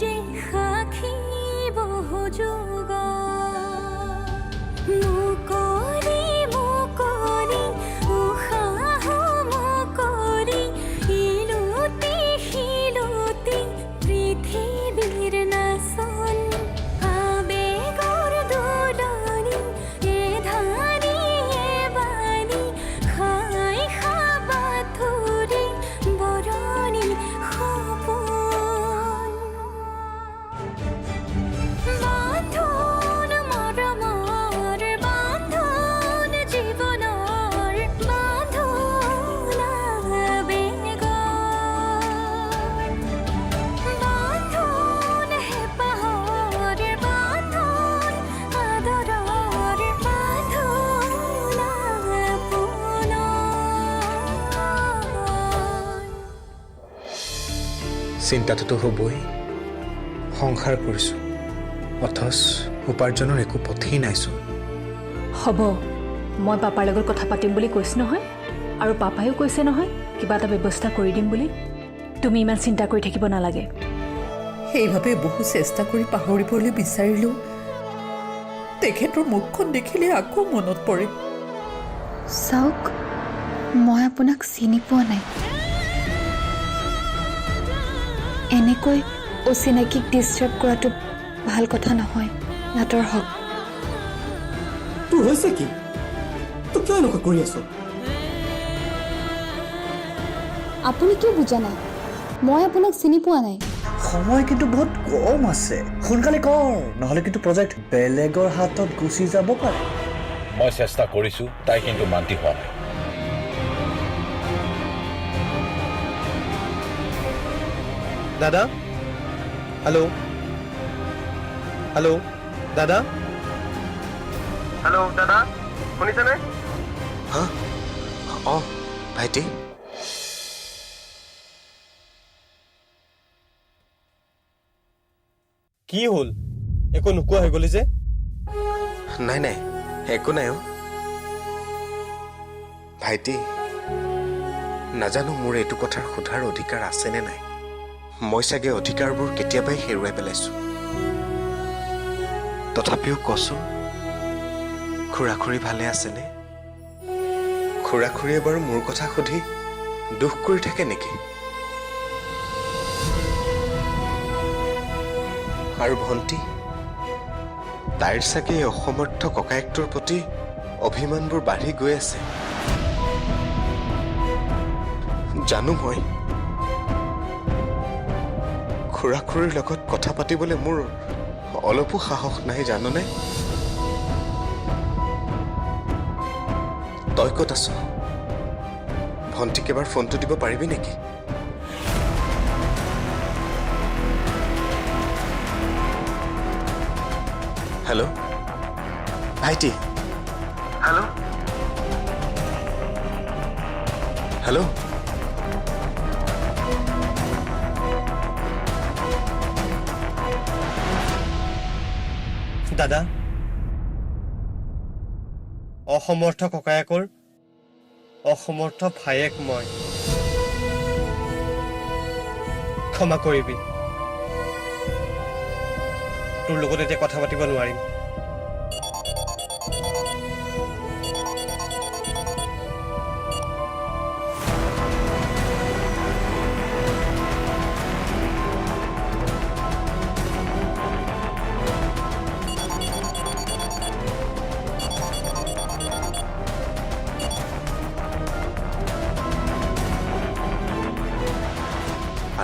যে সাক্ষী বহু যুগ মুকলি মুকলি উশাহ মুকলি ইলুতি শিলুতি পৃথিৱীৰ নাচন আবেগৰ দোলনি এ ধানি এ বাণী খাই খাবাথুৰি বৰণি সপোন বান্ধোন মৰমৰ বান্ধোন জীৱনৰ বান্ধোন আবেগৰ বান্ধোন হেঁপাহৰ বান্ধোন আদৰৰ বান্ধোন আপোনৰ চিন্তাটোতো হ'বই। সংসাৰ কৰিছোঁ অথচ উপাৰ্জনৰ একো পথেই নাইচোন। হ'ব, মই পাপাৰ লগত কথা পাতিম বুলি কৈছোঁ নহয়, আৰু পাপায়ো কৈছে নহয় কিবা এটা ব্যৱস্থা কৰি দিম বুলি। তুমি ইমান চিন্তা কৰি থাকিব নালাগে। সেইভাৱে বহু চেষ্টা কৰি পাহৰিবলৈ বিচাৰিলোঁ। তেখেতৰ মুখখন দেখিলে আকৌ মনত পৰে। চাওক, মই আপোনাক চিনি পোৱা নাই। এনেকৈ অচিনাকিক ডিষ্টাৰ্ব কৰাটো ভাল কথা নহয়। নাটৰ হওক। তোৰ হৈছে কি? তই কিয় এনেকুৱা কৰি আছ? আপুনি কিয় বুজা নাই? মই আপোনাক চিনি পোৱা নাই। সময় কিন্তু বহুত কম আছে, সোনকালে কৰ, নহ'লে কিন্তু প্ৰজেক্ট বেলেগৰ হাতত গুচি যাব পাৰে। মই চেষ্টা কৰিছোঁ, তাই কিন্তু মান্তি হোৱা নাই। দাদা, হেল্ল' হেল্ল' দাদা, হেল্ল' দাদা, শুনিছেনে? হা অঁ ভাইটি, কি হ'ল? একো নোকোৱা হৈ গ'লি যে? নাই নাই একো নাই অ' ভাইটি। নাজানো মোৰ এইটো কথাৰ সোধাৰ অধিকাৰ আছেনে নাই। মই চাগে অধিকাৰবোৰ কেতিয়াবাই হেৰুৱাই পেলাইছোঁ। তথাপিও কচোন, খুৰা খুৰী ভালে আছেনে? খুৰা খুৰীয়ে বাৰু মোৰ কথা সুধি দুখ কৰি থাকে নেকি? আৰু ভণ্টি, তাইৰ চাগে এই অসমৰ্থ ককায়েকটোৰ প্ৰতি অভিমানবোৰ বাঢ়ি গৈ আছে। জানো মই খুৰা খুৰীৰ লগত কথা পাতিবলৈ মোৰ অলপো সাহস নাই, জাননে? তই ক'ত আছ? ভণ্টিক এবাৰ ফোনটো দিব পাৰিবি নেকি? হেল্ল' ভাইটি, হেল্ল' হেল্ল' দাদা, অসমৰ্থ ককায়েকৰ অসমৰ্থ ভায়েক মই। ক্ষমা কৰিবি, তোৰ লগত এতিয়া কথা পাতিব নোৱাৰিম।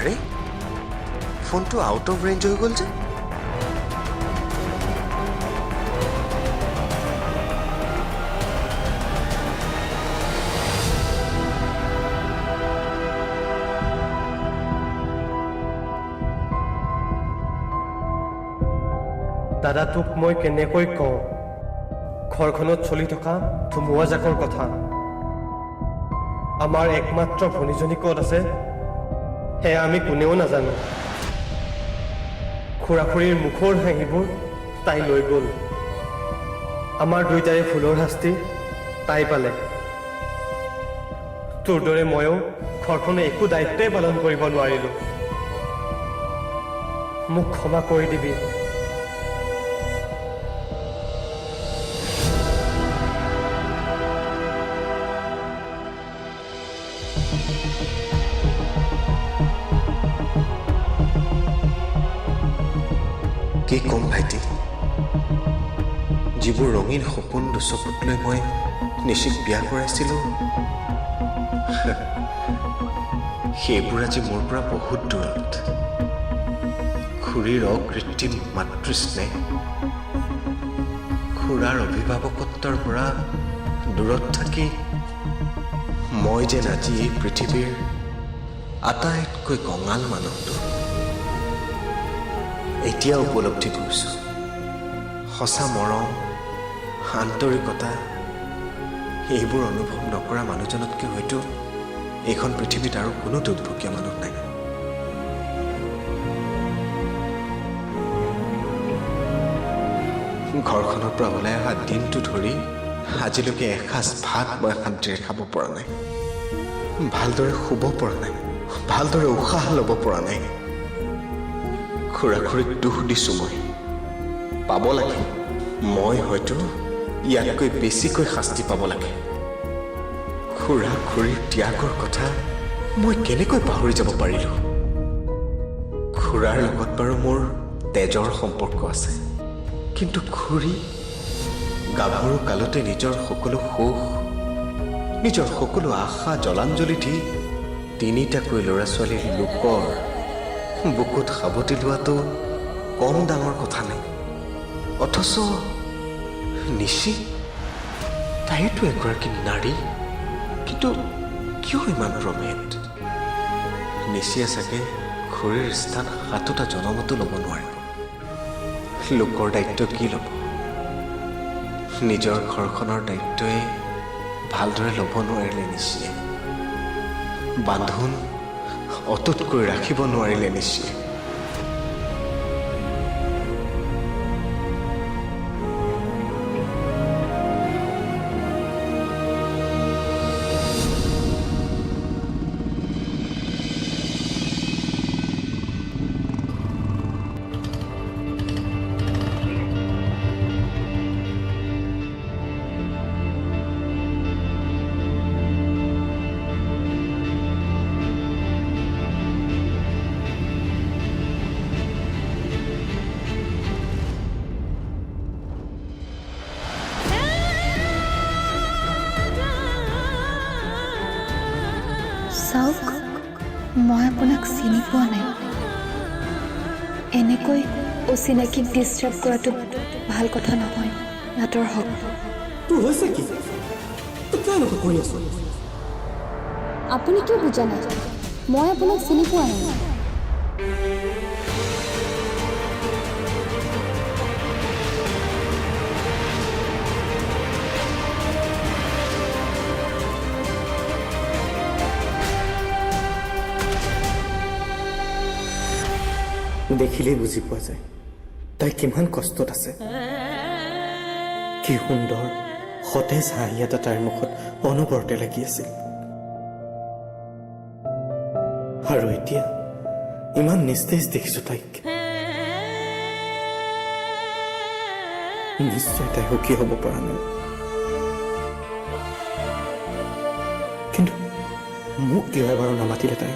আৰে ফোনটো আউট অফ ৰেঞ্জ হৈ গ'ল যে। দাদা, তোক মই কেনেকৈ কওঁ ঘৰখনত চলি থকা ধুমুহাজাকৰ কথা। আমাৰ একমাত্ৰ ভনীজনী ক'ত আছে সেয়া আমি কোনেও নাজানো। খুৰা খুৰীৰ মুখৰ হাঁহিবোৰ তাই লৈ গ'ল। আমাৰ দুইটাৰে ফুলৰ শাস্তি তাই পালে। তোৰ দৰে ময়ো ঘৰখনে একো দায়িত্বই পালন কৰিব নোৱাৰিলোঁ। মোক ক্ষমা কৰি দিবি। কি ক'ম ভাইটি, যিবোৰ ৰঙীন সপোন দুচকুত লৈ মই নিশিক বিয়া কৰাইছিলোঁ সেইবোৰ আজি মোৰ পৰা বহুত দূৰত। খুৰীৰ অকৃত্ৰিম মাতৃস্নেহ, খুৰাৰ অভিভাৱকত্বৰ পৰা দূৰত থাকি মই যেন আজি এই পৃথিৱীৰ আটাইতকৈ কঙাল মানুহটো এতিয়া উপলব্ধি কৰিছোঁ। সঁচা মৰম, আন্তৰিকতা এইবোৰ অনুভৱ নকৰা মানুহজনতকৈ হয়তো এইখন পৃথিৱীত আৰু কোনো দুৰ্ভগীয়া মানুহ নাই। ঘৰখনৰ পৰা ওলাই অহা দিনটো ধৰি আজিলৈকে এসাঁজ ভাত মই শান্তিৰে খাব পৰা নাই, ভালদৰে শুব পৰা নাই, ভালদৰে উশাহ ল'ব পৰা নাই। খুৰা খুৰীক দুখ দিছোঁ মই, পাব লাগে। মই হয়তো ইয়াতকৈ বেছিকৈ শাস্তি পাব লাগে। খুৰা খুৰীৰ ত্যাগৰ কথা মই কেনেকৈ পাহৰি যাব পাৰিলোঁ? খুৰাৰ লগত বাৰু মোৰ তেজৰ সম্পৰ্ক আছে, কিন্তু খুৰী গাভৰু কালতে নিজৰ সকলো সুখ, নিজৰ সকলো আশা জলাঞ্জলি দি তিনিটাকৈ ল'ৰা ছোৱালীৰ লোকৰ বুকুত সাৱটি লোৱাটো কম ডাঙৰ কথা নাই। অথচ নিশি তাইতো এগৰাকী নাৰী, কিন্তু কিয় ইমান প্ৰমেদ? নিশিয়ে চাগে খুৰীৰ স্থান সাতোটা জনমতো ল'ব নোৱাৰিব। লোকৰ দায়িত্ব কি ল'ব? নিজৰ ঘৰখনৰ দায়িত্বই ভালদৰে ল'ব নোৱাৰিলে নিশিয়ে। বান্ধোন অটুটকৈ ৰাখিব নোৱাৰিলে নিশিয়ে। চাওক, মই আপোনাক চিনি পোৱা নাই। এনেকৈ অচিনাকিক ডিষ্টাৰ্ব কৰাটো ভাল কথা নহয়। আঁতৰ হওক। তোৰ হৈছে কি? তই কিয় এনেকুৱা কৰি আছ? আপুনি কিয় বুজা নাই? মই আপোনাক চিনি পোৱা নাই। দেখিলেই বুজি পোৱা যায় তাই কিমান কষ্টত আছে। কি সুন্দৰ সতেজ হাঁহি এটা তাইৰ মুখত অনবৰতে লাগি আছিল, আৰু এতিয়া ইমান নিস্তেজ দেখিছো তাইক। নিশ্চয় তাই সুখী হ'ব পৰা নাই, কিন্তু মোক কিয় এবাৰো নামাতিলে তাই?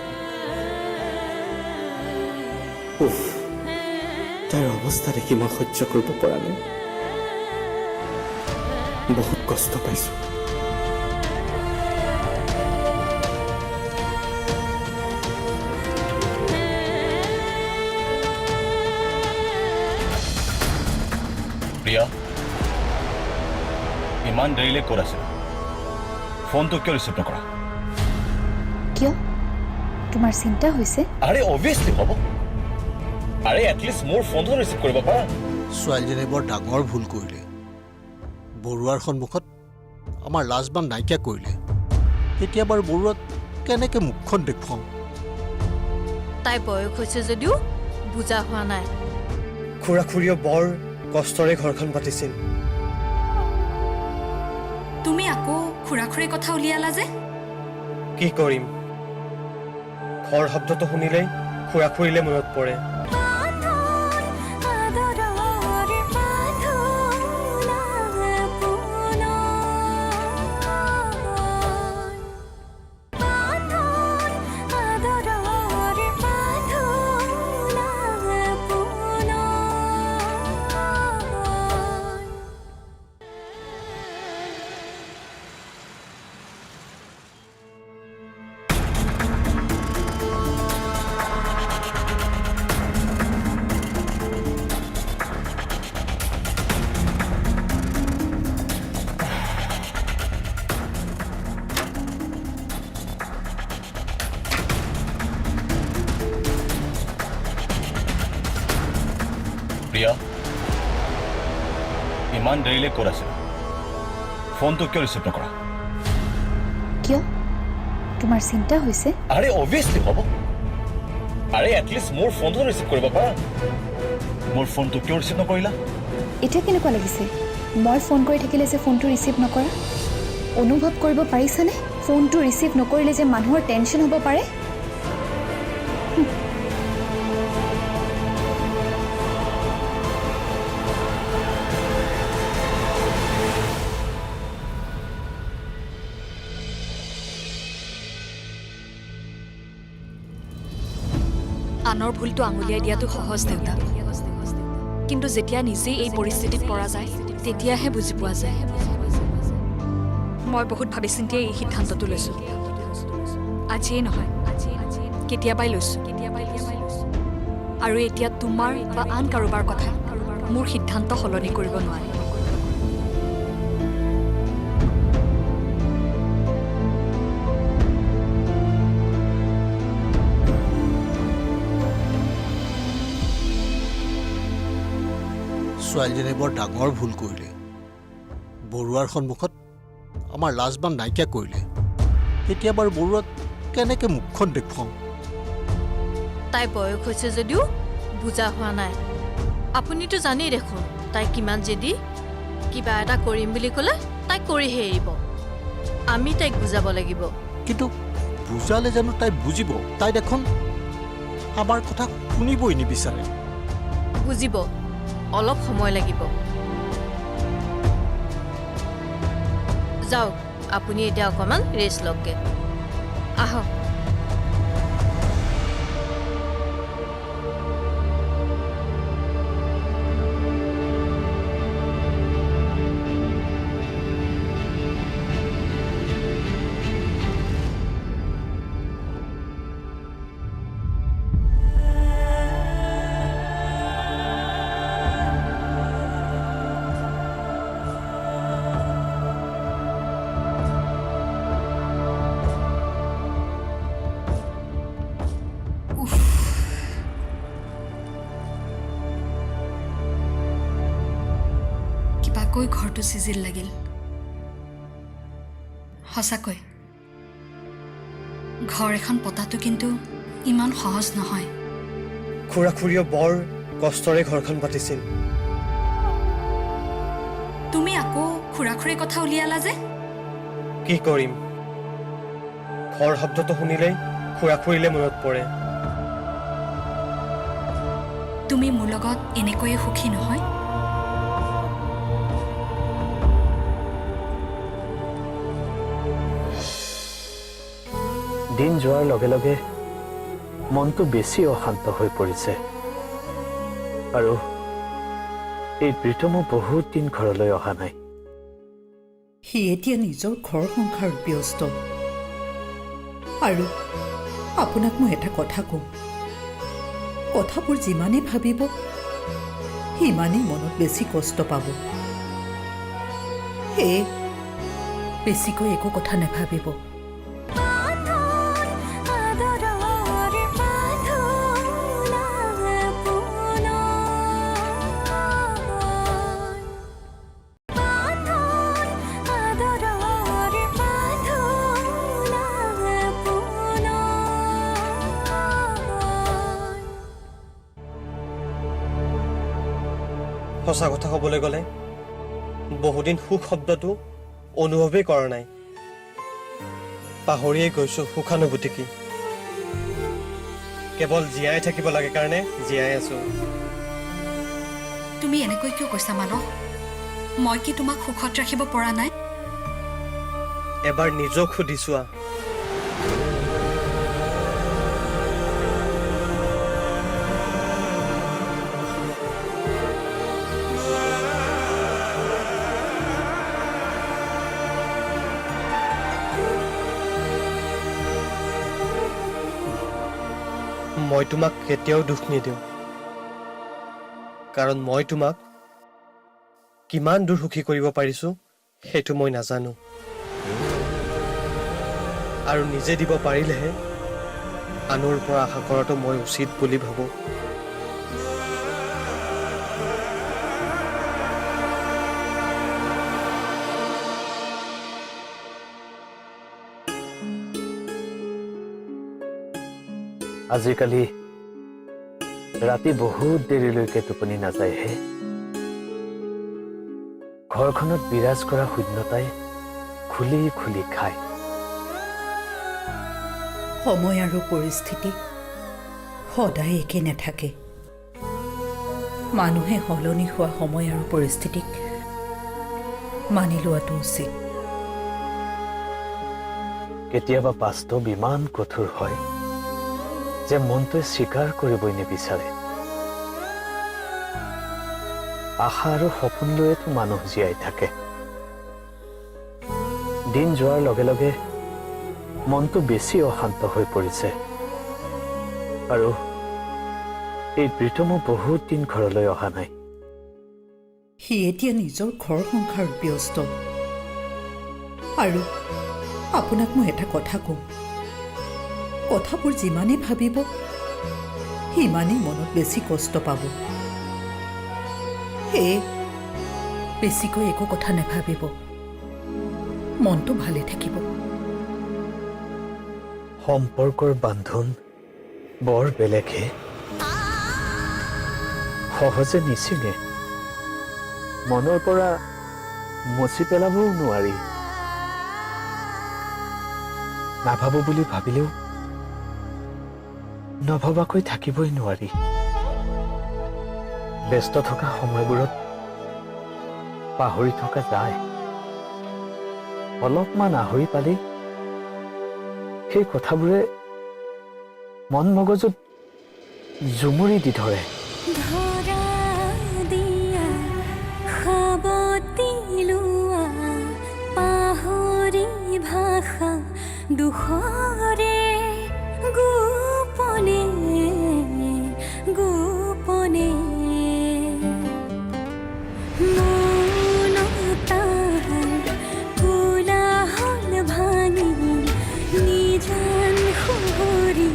উফ, তাইৰ অৱস্থা দেখি মই সহ্য কৰিব পৰা নাই। বহুত কষ্ট পাইছো। প্ৰিয়া, ইমান দেৰিলৈ ক'ত আছিল? ফোনটো কিয় ৰিচিভ নকৰা? কিয়? তোমাৰ চিন্তা হৈছে? আৰে অবভিয়াছলি হ'ব। আৰে এটলিষ্ট মোৰ ফোনটো ৰিচিভ কৰিব পাৰা। ছোৱালীজনীয়ে বৰ ডাঙৰ ভুল কৰিলে। বৰুৱাৰ সন্মুখত আমাৰ লাজবান নাইকিয়া কৰিলে। এতিয়া বাৰু বৰুৱাক কেনেকৈ মুখখন দেখুৱাওঁ? তাই বয়স হৈছে যদিও বুজা হোৱা নাই। খুৰা খুৰীয়ে বৰ কষ্টৰে ঘৰখন পাতিছিল। তুমি আকৌ খুৰা খুৰীৰ কথা উলিয়ালা যে? কি কৰিম, ঘৰ শব্দটো শুনিলেই খুৰা খুৰীলে মনত পৰে। বান্ধোন প্ৰিয়া ইমান দেৰিলৈ ক'ত আছিল ফোনটো কিয় ৰিচিভ নকৰা কিয় তোমাৰ চিন্তা হৈছে আৰে অবভিয়াছলি হ'ব আৰে এটলিষ্ট মোৰ ফোনটো ৰিচিভ কৰিব পাৰা মোৰ ফোনটো কিয় ৰিচিভ নকৰিলা এতিয়া কেনেকুৱা লাগিছে মই ফোন কৰি থাকিলে যে ফোনটো ৰিচিভ নকৰা অনুভৱ কৰিব পাৰিছানে ফোনটো ৰিচিভ নকৰিলে যে মানুহৰ টেনশ্যন হ'ব পাৰে আনৰ ভুলটো আঙুলিয়াই দিয়াটো সহজ দেউতা কিন্তু যেতিয়া নিজেই এই পৰিস্থিতিত পৰা যায় তেতিয়াহে বুজি পোৱা যায় মই বহুত ভাবি চিন্তিয়ে এই সিদ্ধান্তটো লৈছোঁ আজিয়েই নহয় কেতিয়াবাই লৈছোঁ আৰু এতিয়া তোমাৰ বা আন কাৰোবাৰ কথা মোৰ সিদ্ধান্ত সলনি কৰিব নোৱাৰে ছোৱালীজনীয়ে বৰ ডাঙৰ ভুল কৰিলে বৰুৱাৰ সন্মুখত আমাৰ লাজবান নাইকিয়া কৰিলে এতিয়া বাৰু বৰুৱাক কেনেকৈ মুখখন দেখুৱাওঁ তাই বয়স হৈছে যদিও বুজা হোৱা নাই আপুনিতো জানেই দেখোন তাই কিমান জেদি কিবা এটা কৰিম বুলি ক'লে তাই কৰিহে এৰিব আমি তাইক বুজাব লাগিব কিন্তু বুজালে জানো তাই বুজিব তাই দেখোন আমাৰ কথা শুনিবই নিবিচাৰে বুজিব অলপ সময় লাগিব যাওক আপুনি এতিয়া অকণমান ৰেষ্ট লওকগে আহক কিবাকৈ ঘৰটো চিজিল লাগিল সঁচাকৈ ঘৰ এখন পতাটো কিন্তু ইমান সহজ নহয় খুৰা খুৰীয়ে বৰ কষ্টৰে ঘৰখন পাতিছিল তুমি আকৌ খুৰা খুৰীৰ কথা উলিয়ালা যে কি কৰিম ঘৰ শব্দটো শুনিলেই খুৰা খুৰীলে মনত পৰে তুমি মোৰ লগত এনেকৈয়ে সুখী নহয় দিন যোৱাৰ লগে লগে মনটো বেছি অশান্ত হৈ পৰিছে আৰু এই প্ৰীতমো বহুত দিন ঘৰলৈ অহা নাই সি এতিয়া নিজৰ ঘৰ সংসাৰত ব্যস্ত আৰু আপোনাক মই এটা কথা কওঁ কথাবোৰ যিমানেই ভাবিব সিমানেই মনত বেছি কষ্ট পাব সেয়ে বেছিকৈ একো কথা নাভাবিব সঁচা কথা ক'বলৈ গ'লে বহুদিন সুখ শব্দটো অনুভৱেই কৰা নাই পাহৰিয়েই গৈছোঁ সুখানুভূতি কি কেৱল জীয়াই থাকিব লাগে কাৰণে জীয়াই আছোঁ তুমি এনেকৈ কিয় কৈছা মানস মই কি তোমাক সুখত ৰাখিব পৰা নাই এবাৰ নিজক সুধি চোৱা মই তোমাক কেতিয়াও দুখ নিদিওঁ কাৰণ মই তোমাক কিমান দূৰ সুখী কৰিব পাৰিছোঁ সেইটো মই নাজানো আৰু নিজে দিব পাৰিলেহে আনৰ পৰা আশা কৰাটো মই উচিত বুলি ভাবোঁ আজিকালি ৰাতি বহুত দেৰিলৈকে টোপনি নাযায়হে। ঘৰখনত বিৰাজ কৰা শূন্যতাই খুলি খুলি খায়। সময় আৰু পৰিস্থিতি সদায় একে নাথাকে। মানুহে সলনি হোৱা সময় আৰু পৰিস্থিতিক মানি লোৱাটো উচিত। কেতিয়াবা বাস্তৱ ইমান কঠোৰ হয় যে মনটোৱে স্বীকাৰ কৰিবই নিবিচাৰে। আশা আৰু সপোন লৈয়েতো মানুহ জীয়াই থাকে। দিন যোৱাৰ লগে লগে মনটো বেছি অশান্ত হৈ পৰিছে আৰু এই প্ৰীতমো বহুত দিন ঘৰলৈ অহা নাই। সি এতিয়া নিজৰ ঘৰ সংসাৰত ব্যস্ত। আৰু আপোনাক মই এটা কথা কওঁ, কথাবোৰ যিমানেই ভাবিব সিমানেই মনত বেছি কষ্ট পাব। সেয়ে বেছিকৈ একো কথা নাভাবিব, মনটো ভালে থাকিব। সম্পৰ্কৰ বান্ধোন বৰ বেলেগহে, সহজে নিচিঙে, মনৰ পৰা মচি পেলাবও নোৱাৰি। নাভাবো বুলি ভাবিলেও নভবাকৈ থাকিবই নোৱাৰি। ব্যস্ত থকা সময়বোৰত পাহৰি থকা যায়। অলপমান আহৰি পালেই সেই কথাবোৰে মন মগজুত জুমুৰি দি ধৰে। দুখৰে গোপনে গোপনে মনতাৰ কোলাহল ভাঙি নিজান সুৰি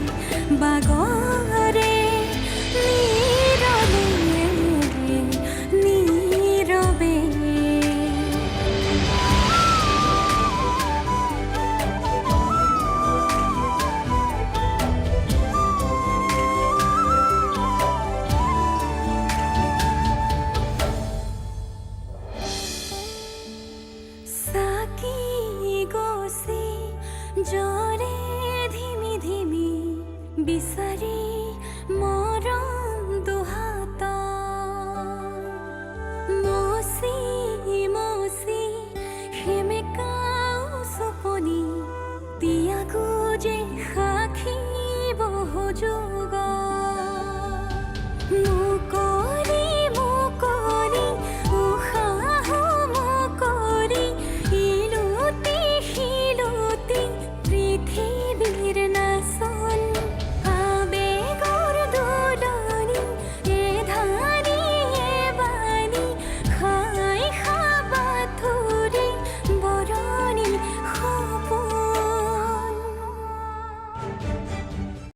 বাগৰে নীৰৱে নীৰৱে জৰে ধিমি ধিমি বিচাৰি মৰম দুহাত মচি মচি সেমেকাও চপনি তিয়াগো যে সাক্ষী বহু